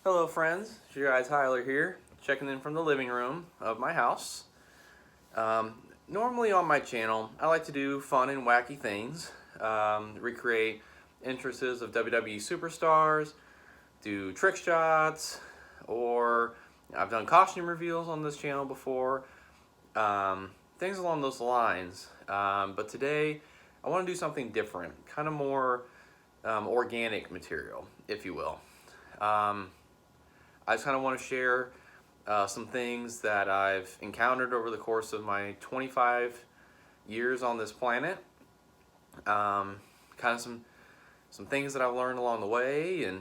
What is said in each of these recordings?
Hello friends, it's your guy Tyler here, checking in from the living room of my house. Normally on my channel, I like to do fun and wacky things, recreate entrances of WWE superstars, do trick shots, or I've done costume reveals on this channel before, things along those lines. But today, I want to do something different, kind of more organic material, if you will. I just kind of want to share some things that I've encountered over the course of my 25 years on this planet. Kind of some things that I've learned along the way, and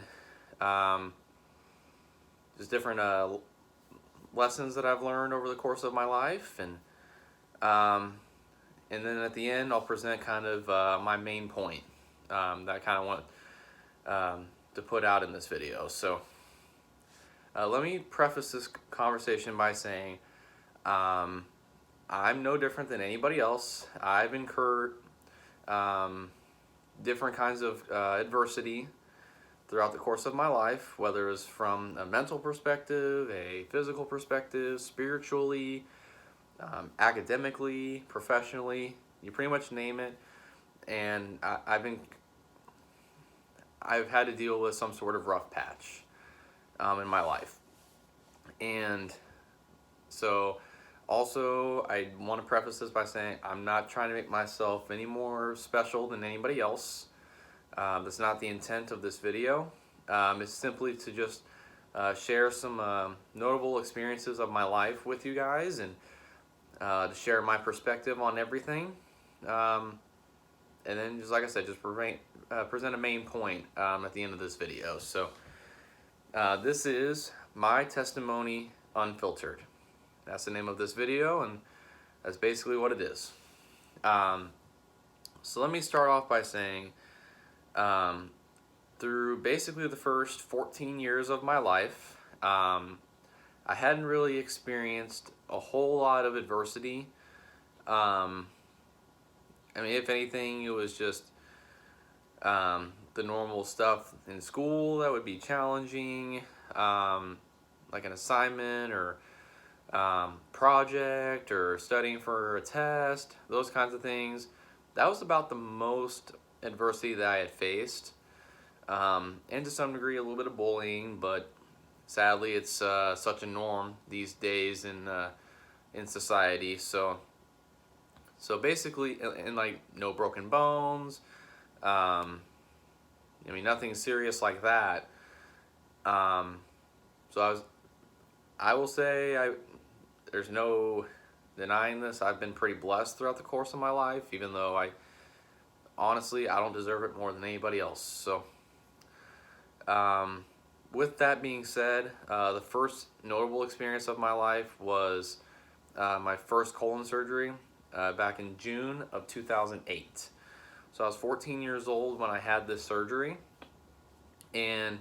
just different lessons that I've learned over the course of my life, and then at the end I'll present kind of my main point that I kind of want to put out in this video. So. Let me preface this conversation by saying I'm no different than anybody else. I've incurred different kinds of adversity throughout the course of my life, whether it's from a mental perspective, a physical perspective, spiritually, academically, professionally, you pretty much name it. And I've had to deal with some sort of rough patch in my life. And so also I want to preface this by saying I'm not trying to make myself any more special than anybody else. That's not the intent of this video. It's simply to just share some notable experiences of my life with you guys, and to share my perspective on everything. And then, just like I said, just present a main point at the end of this video. So this is my testimony unfiltered. That's the name of this video, and that's basically what it is. So let me start off by saying, through basically the first 14 years of my life, I hadn't really experienced a whole lot of adversity. I mean, if anything, it was just the normal stuff in school that would be challenging, like an assignment or project or studying for a test, those kinds of things. That was about the most adversity that I had faced, and to some degree a little bit of bullying, but sadly it's such a norm these days in society. So basically, and like no broken bones. I mean, nothing serious like that. So I will say, there's no denying this. I've been pretty blessed throughout the course of my life, even though honestly, I don't deserve it more than anybody else. So, with that being said, the first notable experience of my life was my first colon surgery back in June of 2008. So I was 14 years old when I had this surgery, and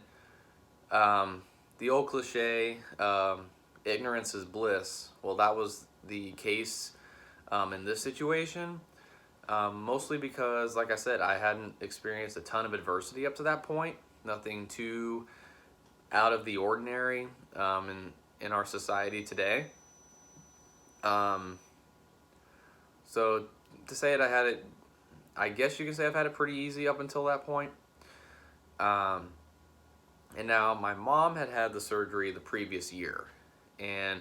the old cliche, ignorance is bliss. Well, that was the case in this situation, mostly because, like I said, I hadn't experienced a ton of adversity up to that point. Nothing too out of the ordinary in our society today. So to say it, I guess you could say I've had it pretty easy up until that point. And now my mom had the surgery the previous year, and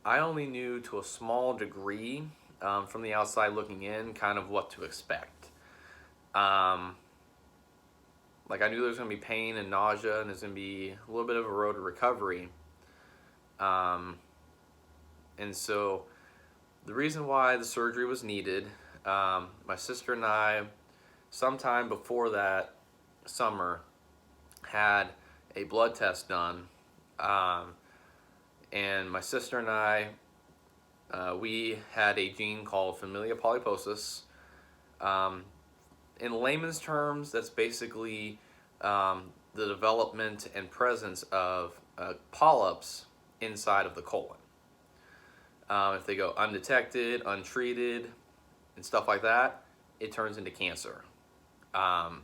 I only knew to a small degree from the outside looking in kind of what to expect. Like I knew there was going to be pain and nausea, and there's going to be a little bit of a road to recovery. And so the reason why the surgery was needed, my sister and I, sometime before that summer, had a blood test done, and my sister and I, we had a gene called familial polyposis. In layman's terms, that's basically the development and presence of polyps inside of the colon. If they go undetected, untreated, and stuff like that, it turns into cancer. And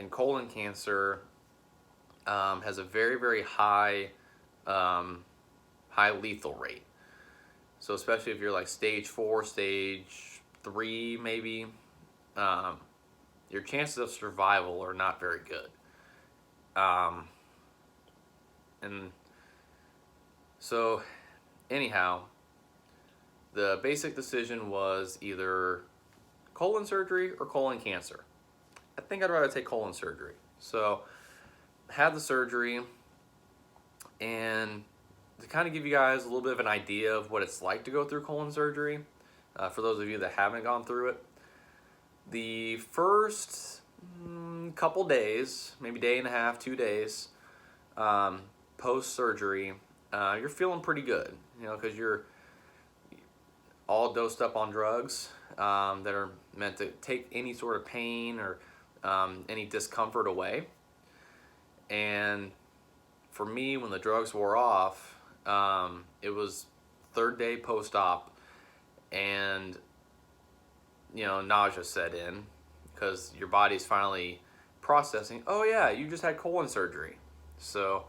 colon cancer has a very, very high, high lethal rate. So especially if you're like stage 4, stage 3, maybe, um, your chances of survival are not very good. And so, anyhow, the basic decision was either colon surgery or colon cancer. I think I'd rather take colon surgery. So, had the surgery, and to kind of give you guys a little bit of an idea of what it's like to go through colon surgery, for those of you that haven't gone through it, the first couple days, maybe day and a half, 2 days, post surgery, you're feeling pretty good, because you're all dosed up on drugs that are meant to take any sort of pain or any discomfort away. And for me, when the drugs wore off, it was third day post-op, and nausea set in because your body's finally processing, oh yeah, you just had colon surgery. So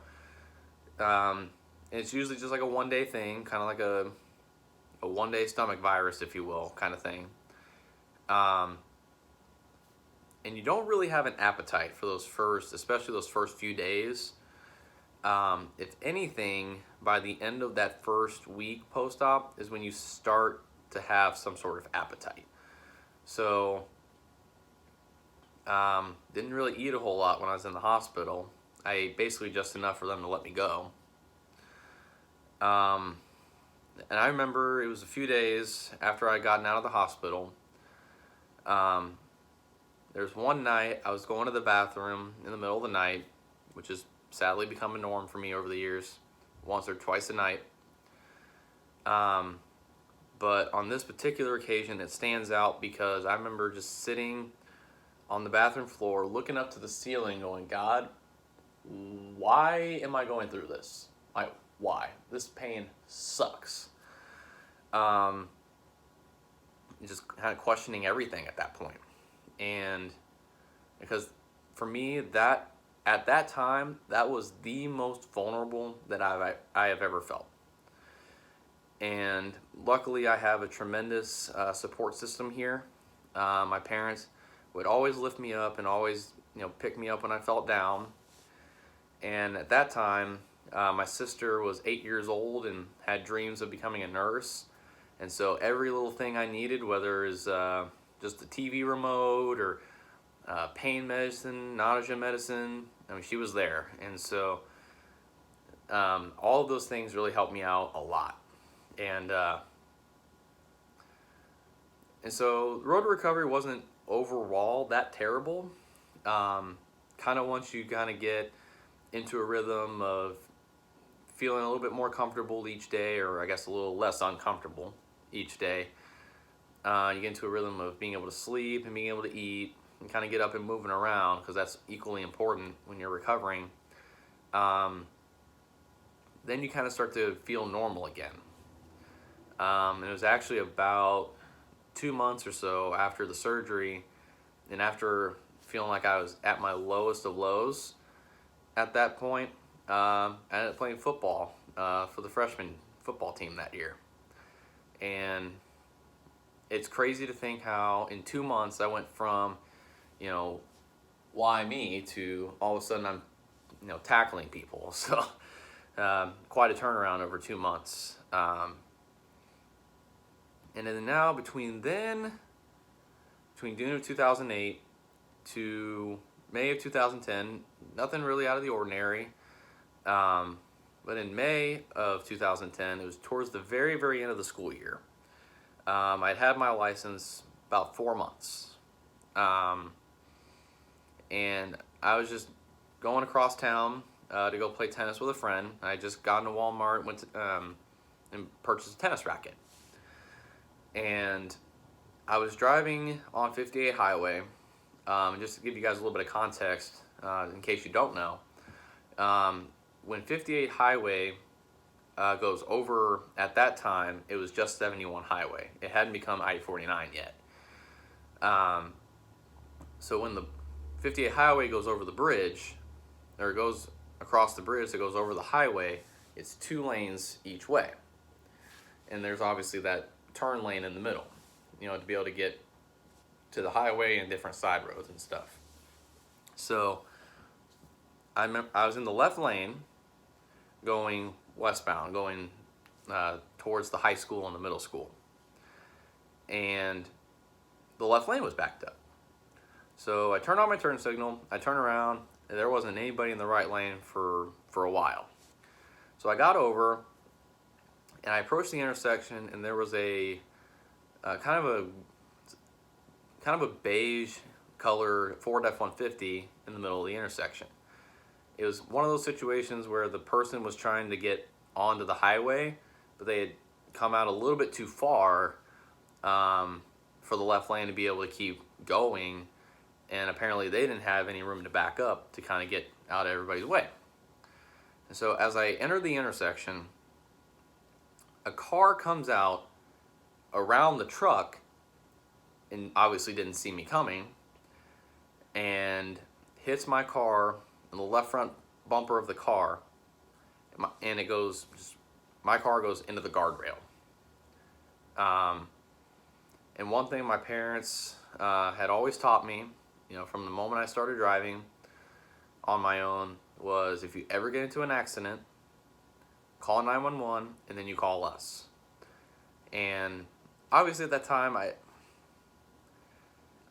it's usually just like a 1-day thing, kind of like a 1-day stomach virus, if you will, kind of thing. And you don't really have an appetite for especially those first few days. If anything, by the end of that first week post-op is when you start to have some sort of appetite. So, didn't really eat a whole lot when I was in the hospital. I ate basically just enough for them to let me go. And I remember it was a few days after I gotten out of the hospital. There's one night I was going to the bathroom in the middle of the night, which has sadly become a norm for me over the years, once or twice a night. But on this particular occasion, it stands out because I remember just sitting on the bathroom floor, looking up to the ceiling, going, God, why am I going through this? Why? This pain sucks. Just kind of questioning everything at that point. And because for me, at that time, that was the most vulnerable that I have ever felt. And luckily, I have a tremendous support system here. My parents would always lift me up and always, pick me up when I felt down. And at that time, my sister was 8 years old and had dreams of becoming a nurse. And so every little thing I needed, whether it was just the TV remote or pain medicine, nausea medicine, she was there. And so all of those things really helped me out a lot. And so the road to recovery wasn't overall that terrible. Kind of once you kind of get into a rhythm of feeling a little bit more comfortable each day, or I guess a little less uncomfortable each day, you get into a rhythm of being able to sleep and being able to eat and kind of get up and moving around, because that's equally important when you're recovering. Then you kind of start to feel normal again. And it was actually about 2 months or so after the surgery, and after feeling like I was at my lowest of lows at that point, I ended up playing football for the freshman football team that year. And it's crazy to think how in 2 months I went from, why me, to all of a sudden I'm, tackling people. So quite a turnaround over 2 months. And then now between June of 2008 to May of 2010, nothing really out of the ordinary. But in May of 2010, it was towards the very, very end of the school year. I'd had my license about 4 months. And I was just going across town to go play tennis with a friend. I had just gotten to Walmart, went to, and purchased a tennis racket. And I was driving on 58 highway. Just to give you guys a little bit of context, in case you don't know, when 58 highway goes over, at that time, it was just 71 highway. It hadn't become I-49 yet. So when the 58 highway goes over the bridge, or goes across the bridge that goes over the highway, it's 2 lanes each way. And there's obviously that turn lane in the middle, to be able to get to the highway and different side roads and stuff. So I was in the left lane going westbound, going towards the high school and the middle school. And the left lane was backed up. So I turned on my turn signal, I turned around, and there wasn't anybody in the right lane for a while. So I got over, and I approached the intersection, and there was a kind of a beige color Ford F-150 in the middle of the intersection. It was one of those situations where the person was trying to get onto the highway, but they had come out a little bit too far for the left lane to be able to keep going, and apparently they didn't have any room to back up to kind of get out of everybody's way. And so as I entered the intersection, a car comes out around the truck and obviously didn't see me coming and hits my car in the left front bumper of the car, and my car goes into the guardrail. And one thing my parents had always taught me, from the moment I started driving on my own, was if you ever get into an accident, call 911 and then you call us. And obviously at that time, I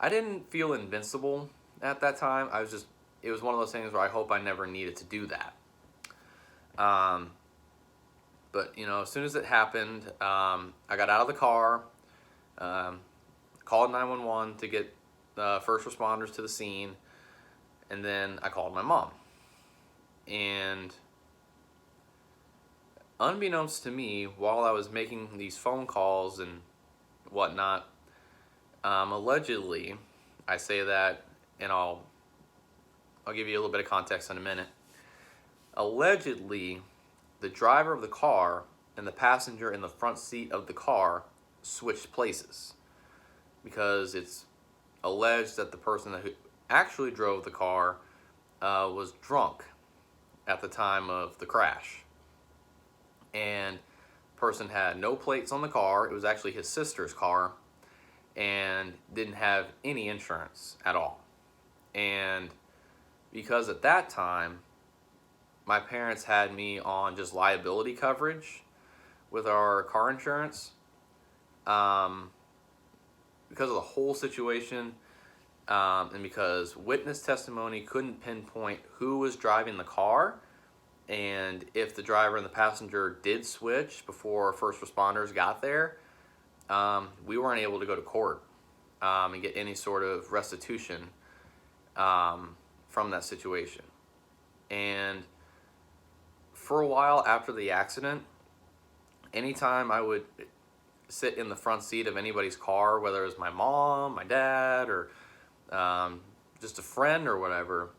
didn't feel invincible at that time. It was one of those things where I hope I never needed to do that. But as soon as it happened, I got out of the car, called 911 to get first responders to the scene, and then I called my mom. And unbeknownst to me, while I was making these phone calls and whatnot, allegedly, I say that, and I'll give you a little bit of context in a minute. Allegedly, the driver of the car and the passenger in the front seat of the car switched places, because it's alleged that the person who actually drove the car was drunk at the time of the crash. And the person had no plates on the car. It was actually his sister's car, and didn't have any insurance at all. And because at that time, my parents had me on just liability coverage with our car insurance, because of the whole situation, and because witness testimony couldn't pinpoint who was driving the car, and if the driver and the passenger did switch before first responders got there, we weren't able to go to court and get any sort of restitution from that situation. And for a while after the accident, anytime I would sit in the front seat of anybody's car, whether it was my mom, my dad, or just a friend or whatever,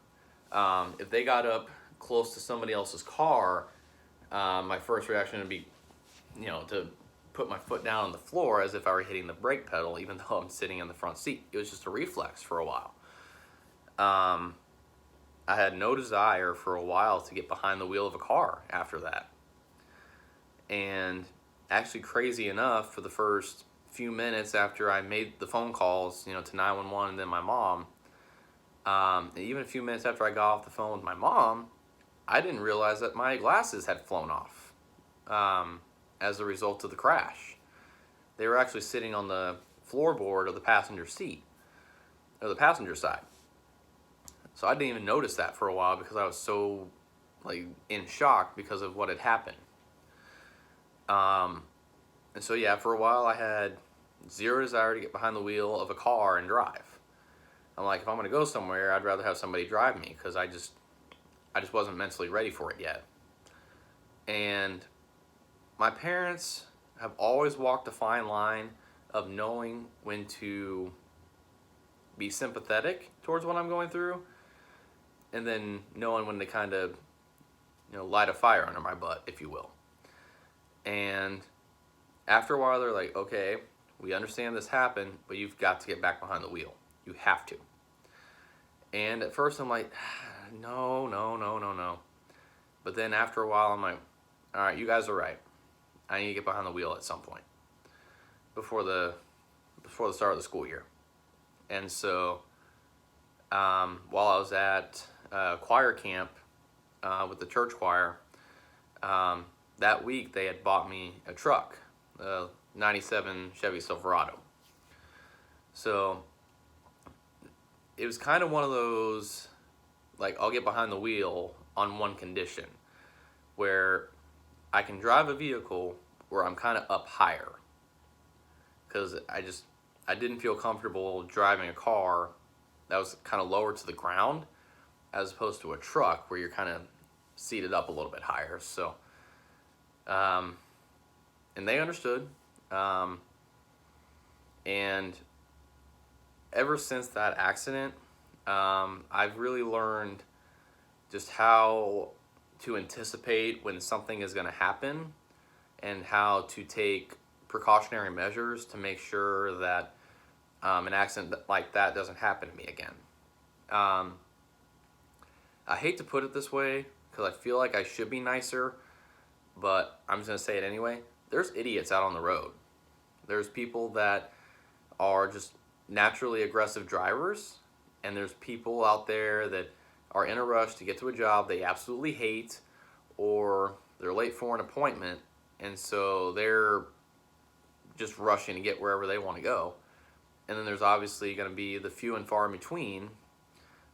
if they got up close to somebody else's car, my first reaction would be, to put my foot down on the floor as if I were hitting the brake pedal, even though I'm sitting in the front seat. It was just a reflex for a while. I had no desire for a while to get behind the wheel of a car after that. And actually, crazy enough, for the first few minutes after I made the phone calls, to 911 and then my mom, and even a few minutes after I got off the phone with my mom, I didn't realize that my glasses had flown off as a result of the crash. They were actually sitting on the floorboard of the passenger seat, or the passenger side. So I didn't even notice that for a while because I was so in shock because of what had happened. And so for a while I had zero desire to get behind the wheel of a car and drive. I'm like, if I'm going to go somewhere, I'd rather have somebody drive me, because I just wasn't mentally ready for it yet. And my parents have always walked a fine line of knowing when to be sympathetic towards what I'm going through, and then knowing when to kind of, light a fire under my butt, if you will. And after a while, they're like, okay, we understand this happened, but you've got to get back behind the wheel. You have to. And at first I'm like, no. But then after a while, I'm like, all right, you guys are right. I need to get behind the wheel at some point before the start of the school year. And so while I was at choir camp with the church choir, that week they had bought me a truck, a 97 Chevy Silverado. So it was kind of one of those, like, I'll get behind the wheel on one condition, where I can drive a vehicle where I'm kind of up higher, because I didn't feel comfortable driving a car that was kind of lower to the ground, as opposed to a truck where you're kind of seated up a little bit higher. So and they understood, and ever since that accident, I've really learned just how to anticipate when something is going to happen, and how to take precautionary measures to make sure that an accident like that doesn't happen to me again. I hate to put it this way because I feel like I should be nicer, but I'm just going to say it anyway. There's idiots out on the road. There's people that are just naturally aggressive drivers, and there's people out there that are in a rush to get to a job they absolutely hate, or they're late for an appointment, and so they're just rushing to get wherever they want to go. And then there's obviously going to be the few and far in between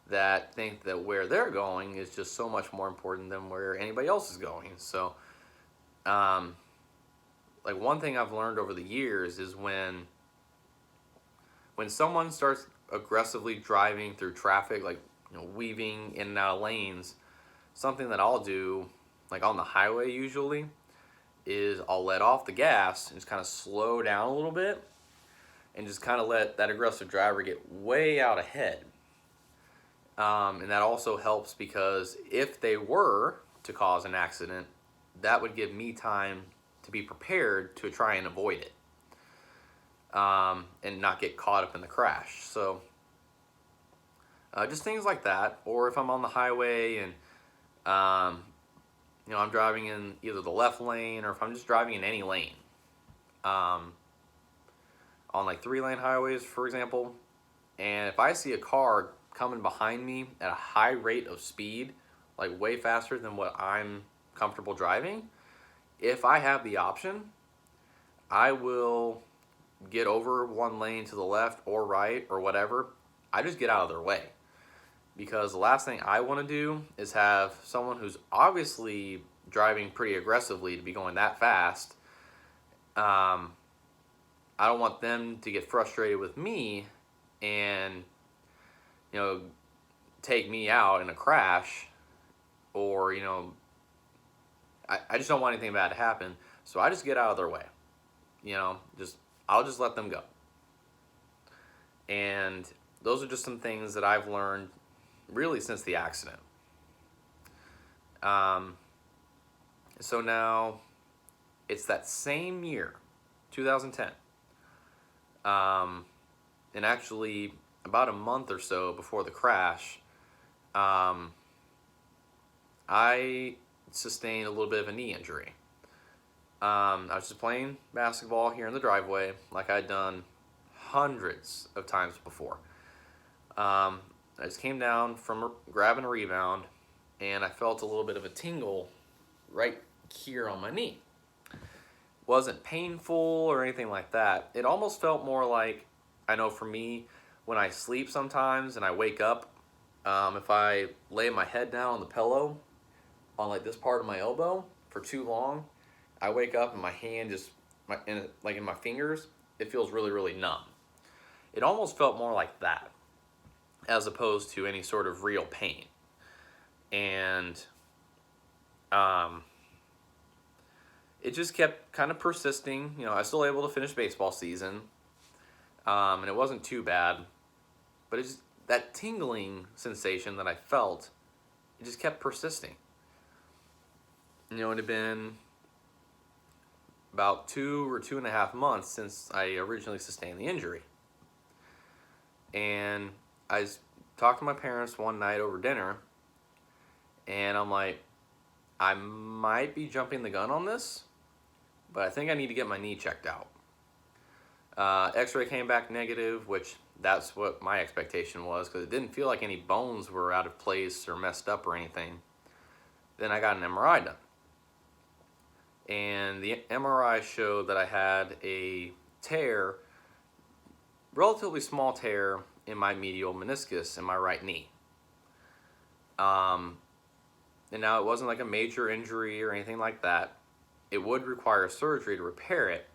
that think that where they're going is just so much more important than where anybody else is going. So like, one thing I've learned over the years is when someone starts aggressively driving through traffic, like, weaving in and out of lanes, something that I'll do, like on the highway usually, is I'll let off the gas and just kind of slow down a little bit, and just kind of let that aggressive driver get way out ahead. And that also helps because if they were to cause an accident, that would give me time to be prepared to try and avoid it, and not get caught up in the crash. So just things like that. Or if I'm on the highway and I'm driving in either the left lane, or if I'm just driving in any lane, on like 3-lane highways, for example, and if I see a car coming behind me at a high rate of speed, like way faster than what I'm comfortable driving, if I have the option, I will get over one lane to the left or right or whatever. I just get out of their way, because the last thing I want to do is have someone who's obviously driving pretty aggressively to be going that fast. I don't want them to get frustrated with me and take me out in a crash, or I just don't want anything bad to happen. So I just get out of their way. I'll just let them go. And those are just some things that I've learned really since the accident. So now it's that same year, 2010. And actually about a month or so before the crash, I sustained a little bit of a knee injury. I was just playing basketball here in the driveway, like I'd done hundreds of times before. I just came down from grabbing a rebound, and I felt a little bit of a tingle right here on my knee. Wasn't painful or anything like that. It almost felt more like, I know for me, when I sleep sometimes and I wake up, if I lay my head down on the pillow on like this part of my elbow for too long, I wake up and my hand just, in my fingers, it feels really, really numb. It almost felt more like that, as opposed to any sort of real pain. And it just kept kind of persisting. I was still able to finish baseball season, and it wasn't too bad, but it's just that tingling sensation that I felt, it just kept persisting. It had been about 2 or 2.5 months since I originally sustained the injury. And I talked to my parents one night over dinner, and I'm like, I might be jumping the gun on this, but I think I need to get my knee checked out. X-ray came back negative, which that's what my expectation was, because it didn't feel like any bones were out of place or messed up or anything. Then I got an MRI done, and the MRI showed that I had a tear, relatively small tear in my medial meniscus in my right knee. And now it wasn't like a major injury or anything like that. It would require surgery to repair it,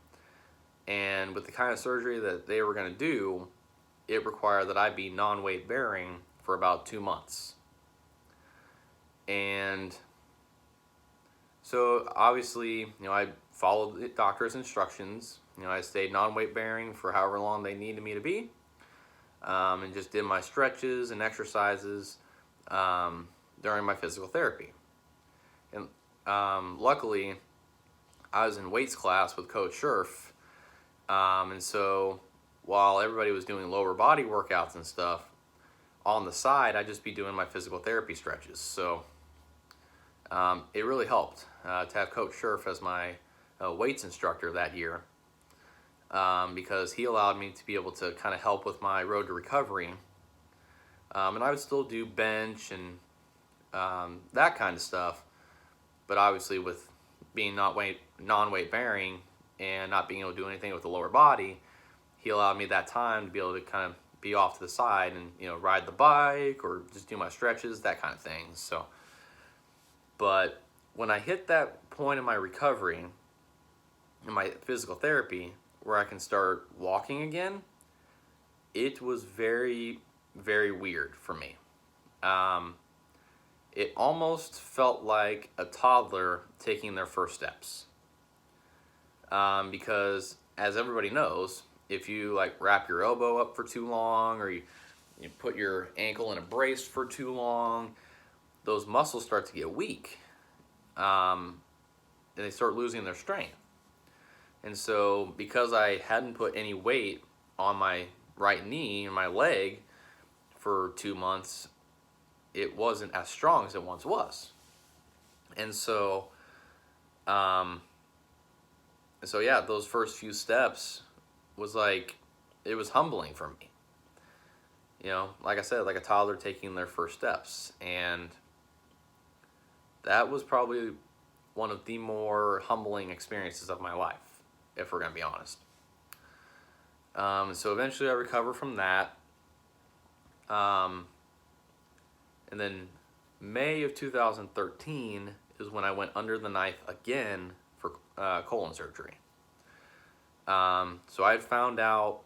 and with the kind of surgery that they were going to do, it required that I be non-weight bearing for about 2 months. And so obviously, I followed the doctor's instructions. I stayed non-weight bearing for however long they needed me to be, and just did my stretches and exercises during my physical therapy. And luckily, I was in weights class with Coach Scherf, and so while everybody was doing lower body workouts and stuff, on the side, I'd just be doing my physical therapy stretches. So it really helped to have Coach Scherf as my weights instructor that year, because he allowed me to be able to kind of help with my road to recovery. And I would still do bench and that kind of stuff, but obviously with being non-weight bearing and not being able to do anything with the lower body, he allowed me that time to be able to kind of be off to the side and ride the bike or just do my stretches, that kind of thing. So, but when I hit that point in my recovery, in my physical therapy, where I can start walking again, it was very, very weird for me. It almost felt like a toddler taking their first steps. Because as everybody knows, if you wrap your elbow up for too long, or you put your ankle in a brace for too long, those muscles start to get weak, and they start losing their strength. And so because I hadn't put any weight on my right knee and my leg for 2 months, it wasn't as strong as it once was. And so yeah, those first few steps was it was humbling for me. Like I said, like a toddler taking their first steps. And that was probably one of the more humbling experiences of my life, if we're going to be honest. So eventually I recovered from that. And then May of 2013 is when I went under the knife again for colon surgery. So I had found out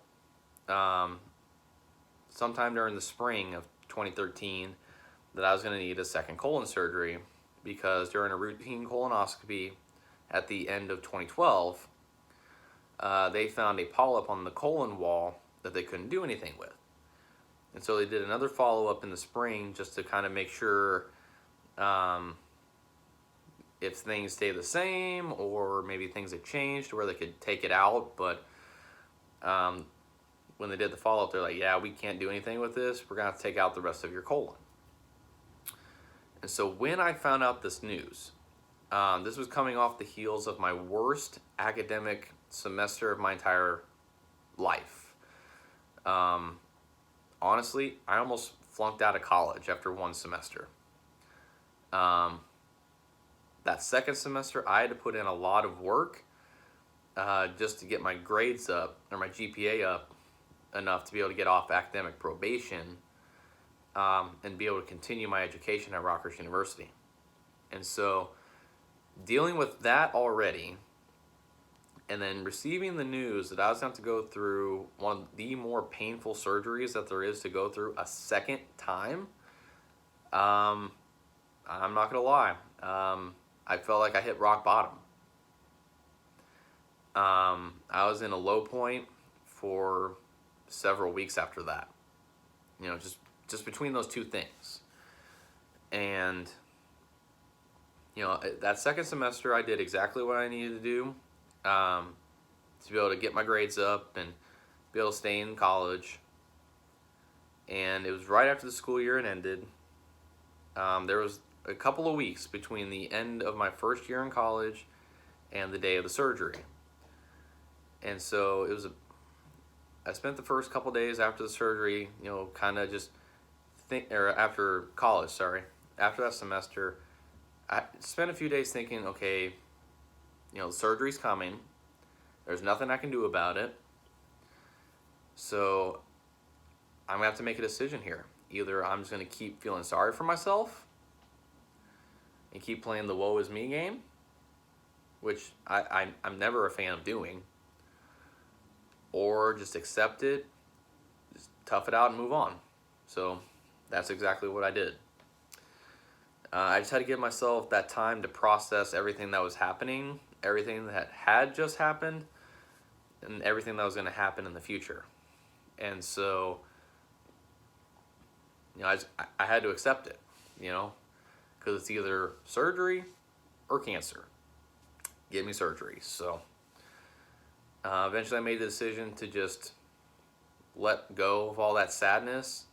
sometime during the spring of 2013 that I was going to need a second colon surgery, because during a routine colonoscopy at the end of 2012, they found a polyp on the colon wall that they couldn't do anything with. And so they did another follow-up in the spring just to kind of make sure if things stay the same, or maybe things have changed to where they could take it out. But when they did the follow-up, they're like, yeah, we can't do anything with this. We're going to have to take out the rest of your colon. And so when I found out this news, this was coming off the heels of my worst academic semester of my entire life. Honestly, I almost flunked out of college after one semester. That second semester, I had to put in a lot of work just to get my grades up, or my GPA up enough to be able to get off academic probation, and be able to continue my education at Rutgers University. And so dealing with that already, and then receiving the news that I was going to have to go through one of the more painful surgeries that there is to go through a second time, I'm not going to lie, I felt like I hit rock bottom. I was in a low point for several weeks after that, just between those two things. And that second semester I did exactly what I needed to do to be able to get my grades up and be able to stay in college. And it was right after the school year had ended. There was a couple of weeks between the end of my first year in college and the day of the surgery. And so I spent the first couple days after the surgery, kind of just or after college, sorry, after that semester, I spent a few days thinking, okay, the surgery's coming. There's nothing I can do about it. So I'm gonna have to make a decision here. Either I'm just gonna keep feeling sorry for myself and keep playing the woe is me game, which I'm never a fan of doing, or just accept it, just tough it out and move on. So that's exactly what I did. I just had to give myself that time to process everything that was happening, everything that had just happened, and everything that was going to happen in the future. And so, I had to accept it, because it's either surgery or cancer. Give me surgery. So eventually I made the decision to just let go of all that sadness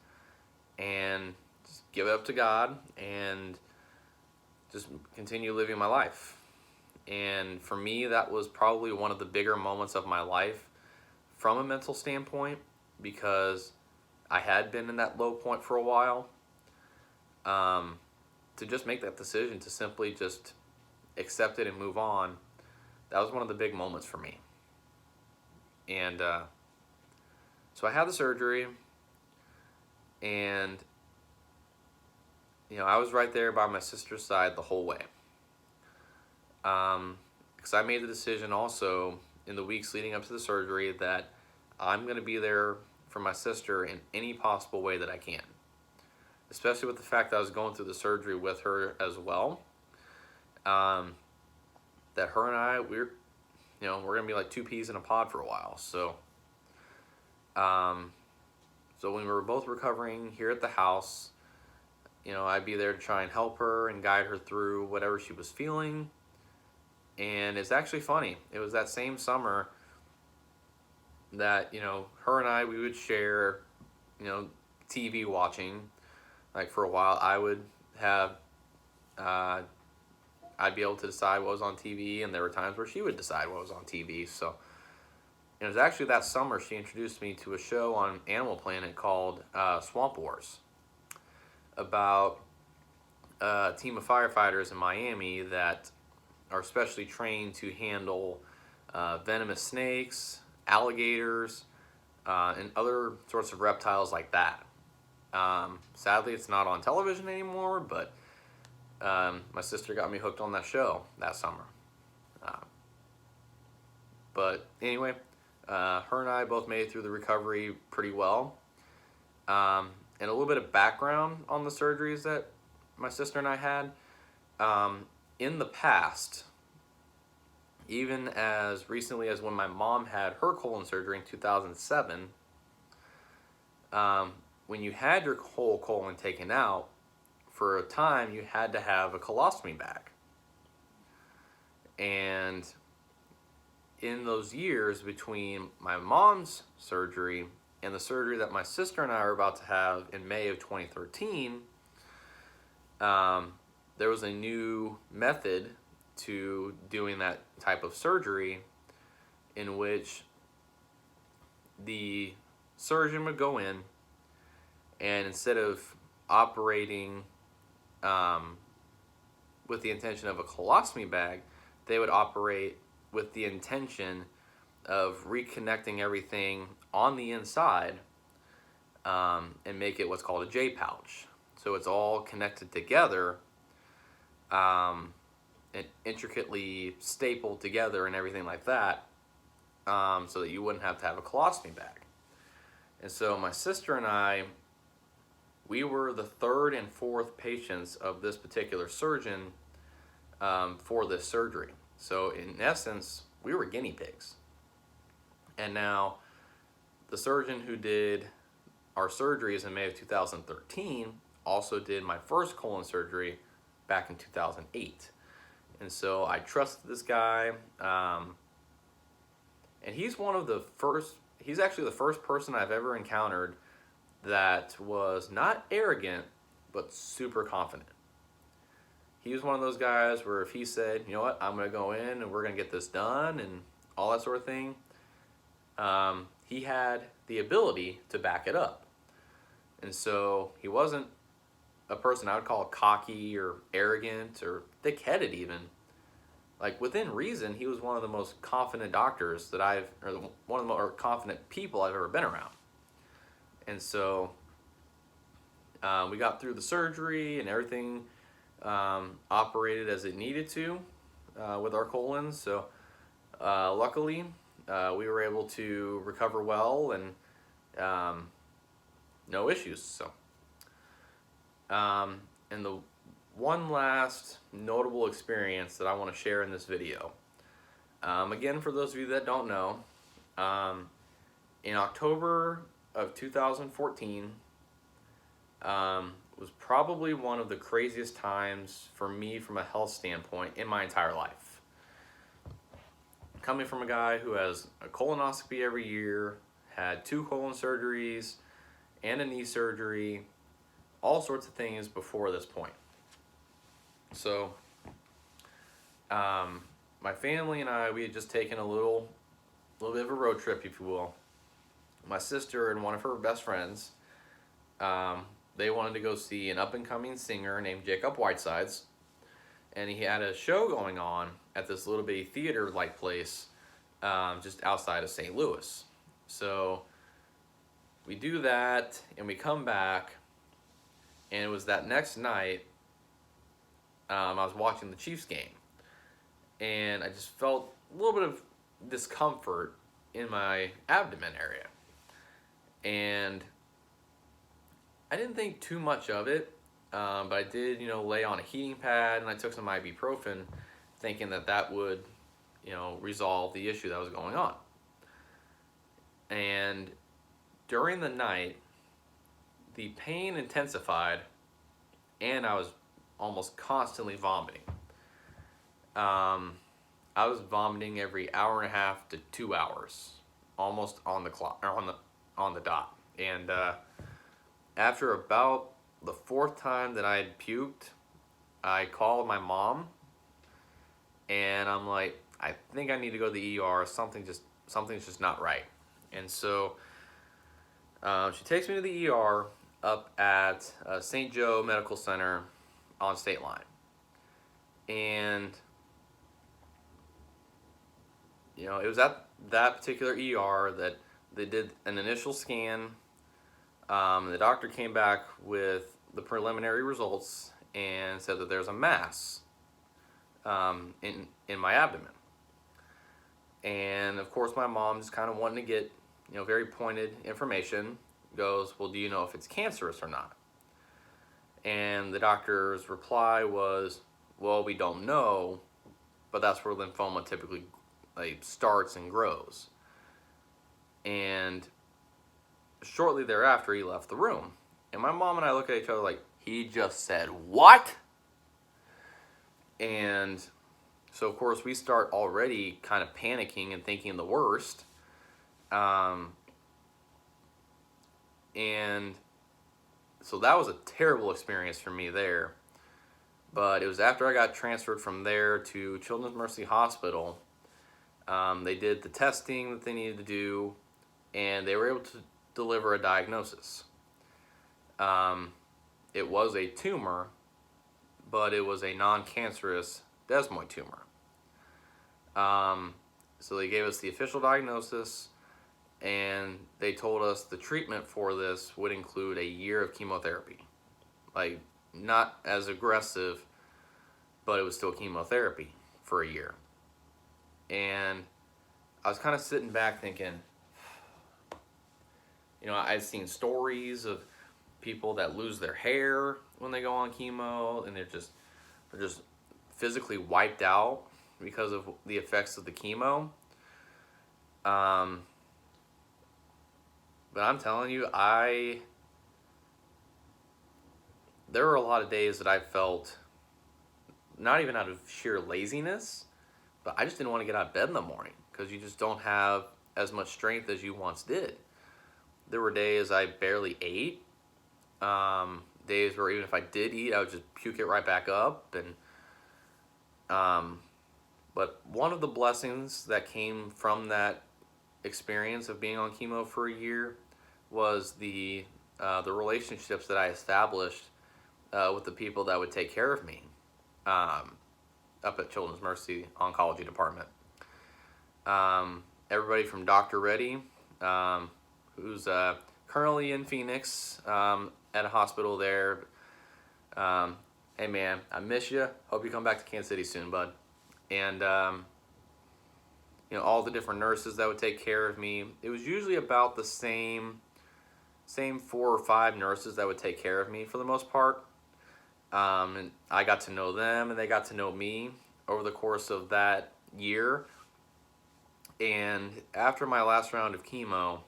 and just give it up to God and just continue living my life. And for me, that was probably one of the bigger moments of my life from a mental standpoint, because I had been in that low point for a while. To just make that decision to simply just accept it and move on, that was one of the big moments for me. And so I had the surgery, and I was right there by my sister's side the whole way. Because I made the decision also in the weeks leading up to the surgery that I'm going to be there for my sister in any possible way that I can. Especially with the fact that I was going through the surgery with her as well. That her and I, we're going to be like two peas in a pod for a while. So when we were both recovering here at the house, I'd be there to try and help her and guide her through whatever she was feeling. And it's actually funny. It was that same summer that, her and I, we would share, TV watching. Like for a while, I would have, I'd be able to decide what was on TV, and there were times where she would decide what was on TV. So it was actually that summer she introduced me to a show on Animal Planet called Swamp Wars, about a team of firefighters in Miami that are specially trained to handle venomous snakes, alligators, and other sorts of reptiles like that. Sadly, it's not on television anymore, but my sister got me hooked on that show that summer. But anyway, her and I both made it through the recovery pretty well. And a little bit of background on the surgeries that my sister and I had. In the past, even as recently as when my mom had her colon surgery in 2007, when you had your whole colon taken out, for a time you had to have a colostomy bag. And in those years between my mom's surgery and the surgery that my sister and I are about to have in May of 2013, there was a new method to doing that type of surgery, in which the surgeon would go in, and instead of operating with the intention of a colostomy bag, they would operate with the intention of reconnecting everything on the inside, and make it what's called a J pouch. So it's all connected together, and intricately stapled together and everything like that, so that you wouldn't have to have a colostomy bag. And so my sister and I, we were the third and fourth patients of this particular surgeon for this surgery. So in essence, we were guinea pigs. And now the surgeon who did our surgeries in May of 2013 also did my first colon surgery back in 2008. And so I trusted this guy, and he's actually the first person I've ever encountered that was not arrogant, but super confident. he was one of those guys where if he said, you know what, I'm going to go in and we're going to get this done and all that sort of thing, he had the ability to back it up. And so he wasn't a person I would call cocky or arrogant or thick-headed even. Like, within reason, he was one of the most confident doctors that one of the more confident people I've ever been around. And so we got through the surgery and everything operated as it needed to with our colons. So luckily, we were able to recover well and no issues. So, and the one last notable experience that I want to share in this video. Again, for those of you that don't know, in October of 2014 was probably one of the craziest times for me from a health standpoint in my entire life. Coming from a guy who has a colonoscopy every year, had 2 colon surgeries and a knee surgery, all sorts of things before this point. So, my family and I, we had just taken a little bit of a road trip, if you will. My sister and one of her best friends, they wanted to go see an up-and-coming singer named Jacob Whitesides, and he had a show going on at this little bitty theater-like place just outside of St. Louis. So we do that, and we come back, and it was that next night, I was watching the Chiefs game, and I just felt a little bit of discomfort in my abdomen area. And I didn't think too much of it, but I did, lay on a heating pad, and I took some ibuprofen, thinking that would, resolve the issue that was going on. And during the night, the pain intensified, and I was almost constantly vomiting. I was vomiting every hour and a half to 2 hours, almost on the clock, or on the dot. And after about the 4th time that I had puked, I called my mom, and I'm like, I think I need to go to the ER. Something's just not right. And so she takes me to the ER up at St. Joe Medical Center on State Line. And it was at that particular ER that they did an initial scan. The doctor came back with the preliminary results and said that there's a mass in my abdomen. And of course, my mom just kind of wanting to get very pointed information. Goes, well, do you know if it's cancerous or not? And the doctor's reply was, well, we don't know, but that's where lymphoma typically starts and grows. And shortly thereafter, he left the room. And my mom and I look at each other like, he just said what? And so, of course, we start already kind of panicking and thinking the worst. And so that was a terrible experience for me there. But it was after I got transferred from there to Children's Mercy Hospital. They did the testing that they needed to do, and they were able to deliver a diagnosis. It was a tumor, but it was a non-cancerous desmoid tumor. So they gave us the official diagnosis, and they told us the treatment for this would include a year of chemotherapy. Not as aggressive, but it was still chemotherapy for a year. And I was kind of sitting back thinking, I've seen stories of people that lose their hair when they go on chemo, and they're just physically wiped out because of the effects of the chemo. But I'm telling you, there were a lot of days that I felt, not even out of sheer laziness, but I just didn't want to get out of bed in the morning because you just don't have as much strength as you once did. There were days I barely ate. Days where even if I did eat, I would just puke it right back up. And But one of the blessings that came from that experience of being on chemo for a year was the relationships that I established with the people that would take care of me um, up at Children's Mercy Oncology Department. Everybody from Dr. Reddy, who's currently in Phoenix at a hospital there. Hey man, I miss you. Hope you come back to Kansas City soon, bud. And all the different nurses that would take care of me. It was usually about the same 4 or 5 nurses that would take care of me for the most part. And I got to know them, and they got to know me over the course of that year. And after my last round of chemo,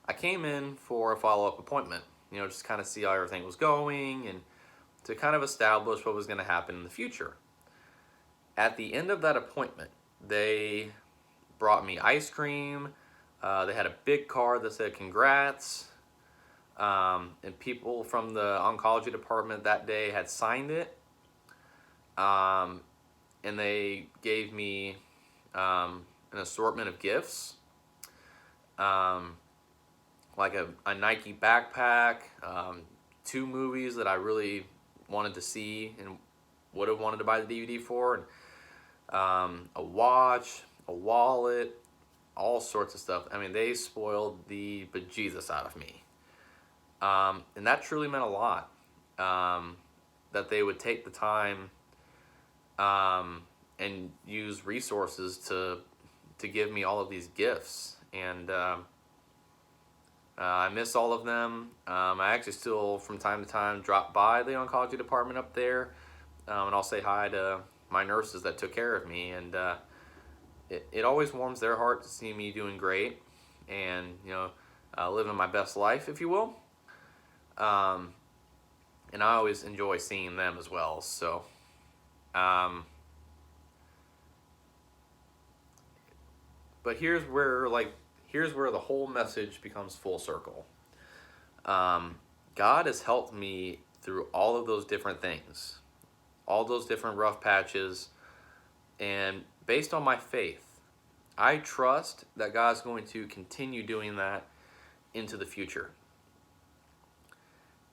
I came in for a follow-up appointment, just kind of see how everything was going and to kind of establish what was going to happen in the future. At the end of that appointment, they brought me ice cream. They had a big card that said congrats. And people from the oncology department that day had signed it. And they gave me an assortment of gifts, like a Nike backpack, 2 movies that I really wanted to see and would have wanted to buy the DVD for, and a watch, a wallet, all sorts of stuff. I mean, they spoiled the bejesus out of me. And that truly meant a lot, that they would take the time and use resources to give me all of these gifts. And I miss all of them. I actually still, from time to time, drop by the oncology department up there, and I'll say hi to my nurses that took care of me. And it always warms their heart to see me doing great and, living my best life, if you will. And I always enjoy seeing them as well. So, but here's where the whole message becomes full circle. God has helped me through all of those different things, all those different rough patches, and based on my faith, I trust that God's going to continue doing that into the future.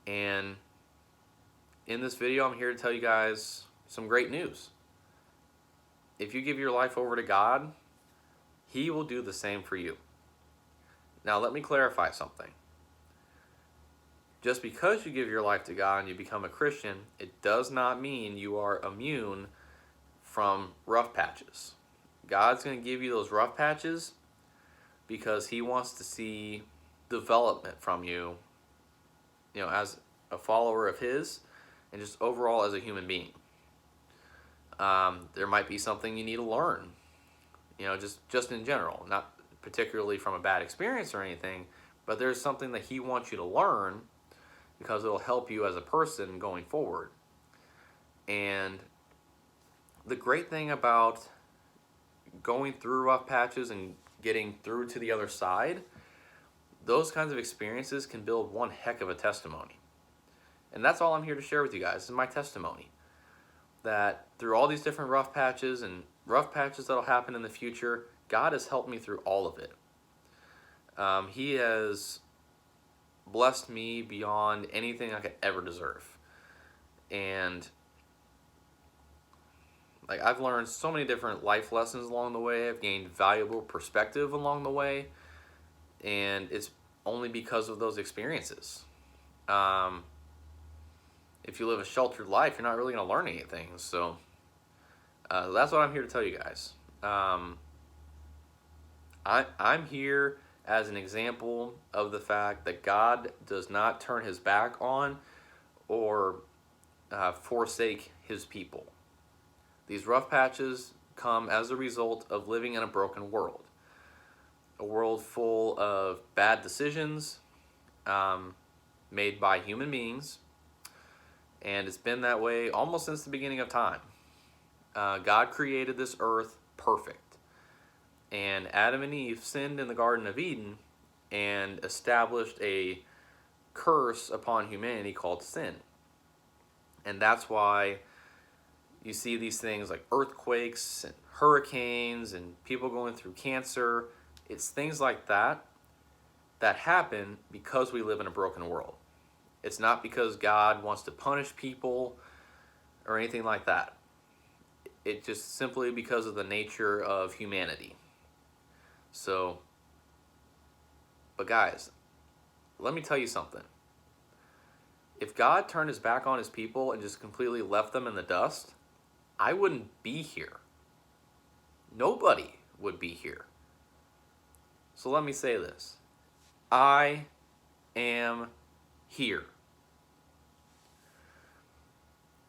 And in this video, I'm here to tell you guys some great news. If you give your life over to God, He will do the same for you. Now, let me clarify something. Just because you give your life to God and you become a Christian, it does not mean you are immune from rough patches. God's going to give you those rough patches because He wants to see development from you, as a follower of His and just overall as a human being. There might be something you need to learn, just in general, not particularly from a bad experience or anything, but there's something that He wants you to learn because it'll help you as a person going forward. And the great thing about going through rough patches and getting through to the other side, those kinds of experiences can build one heck of a testimony. And that's all I'm here to share with you guys, is my testimony. That through all these different rough patches and rough patches that'll happen in the future, God has helped me through all of it. He has blessed me beyond anything I could ever deserve. And I've learned so many different life lessons along the way. I've gained valuable perspective along the way. And it's only because of those experiences. If you live a sheltered life, you're not really going to learn anything. So that's what I'm here to tell you guys. I'm here as an example of the fact that God does not turn His back on or forsake His people. These rough patches come as a result of living in a broken world. A world full of bad decisions made by human beings. And it's been that way almost since the beginning of time. God created this earth perfect. And Adam and Eve sinned in the Garden of Eden and established a curse upon humanity called sin. And that's why you see these things like earthquakes and hurricanes and people going through cancer. It's things like that that happen because we live in a broken world. It's not because God wants to punish people or anything like that. It's just simply because of the nature of humanity. So, but guys, let me tell you something. If God turned his back on his people and just completely left them in the dust, I wouldn't be here. Nobody would be here. So let me say this. I am here.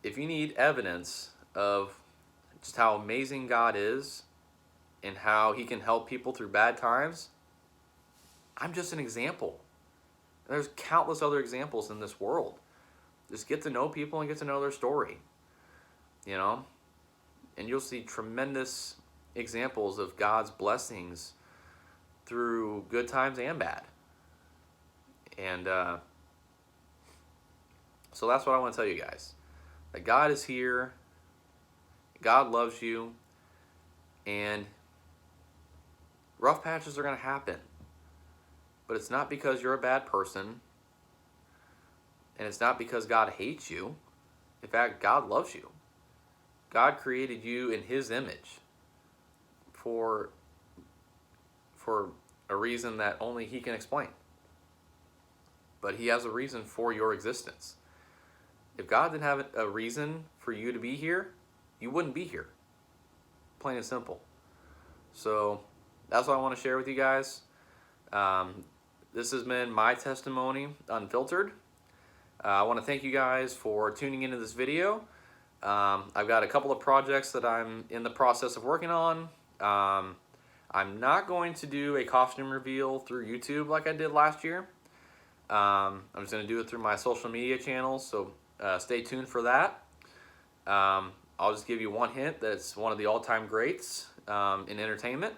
If you need evidence of just how amazing God is and how he can help people through bad times, I'm just an example. There's countless other examples in this world. Just get to know people and get to know their story, you know? And you'll see tremendous examples of God's blessings through good times and bad. And so that's what I want to tell you guys. That God is here, God loves you, and rough patches are going to happen. But it's not because you're a bad person, and it's not because God hates you. In fact, God loves you. God created you in his image for a reason that only he can explain. But he has a reason for your existence. If God didn't have a reason for you to be here, you wouldn't be here. Plain and simple. So that's what I want to share with you guys. This has been my testimony, Unfiltered. I want to thank you guys for tuning into this video. I've got a couple of projects that I'm in the process of working on. I'm not going to do a costume reveal through YouTube like I did last year. I'm just going to do it through my social media channels, so stay tuned for that. I'll just give you one hint that it's one of the all-time greats in entertainment.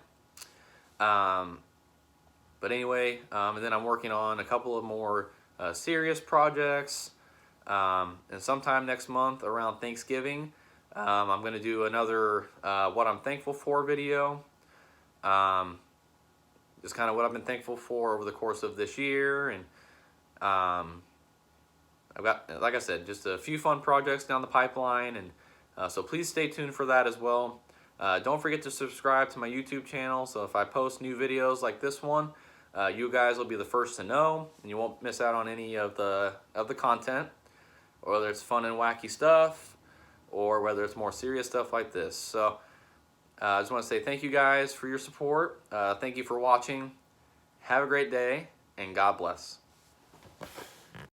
But anyway, and then I'm working on a couple of more serious projects. And sometime next month around Thanksgiving, I'm going to do another What I'm Thankful For video. Just kind of what I've been thankful for over the course of this year. And I've got, like I said, just a few fun projects down the pipeline. And so please stay tuned for that as well. Don't forget to subscribe to my YouTube channel. So if I post new videos like this one, you guys will be the first to know, and you won't miss out on any of the content, whether it's fun and wacky stuff or whether it's more serious stuff like this. So I just want to say thank you guys for your support. Thank you for watching. Have a great day, and God bless.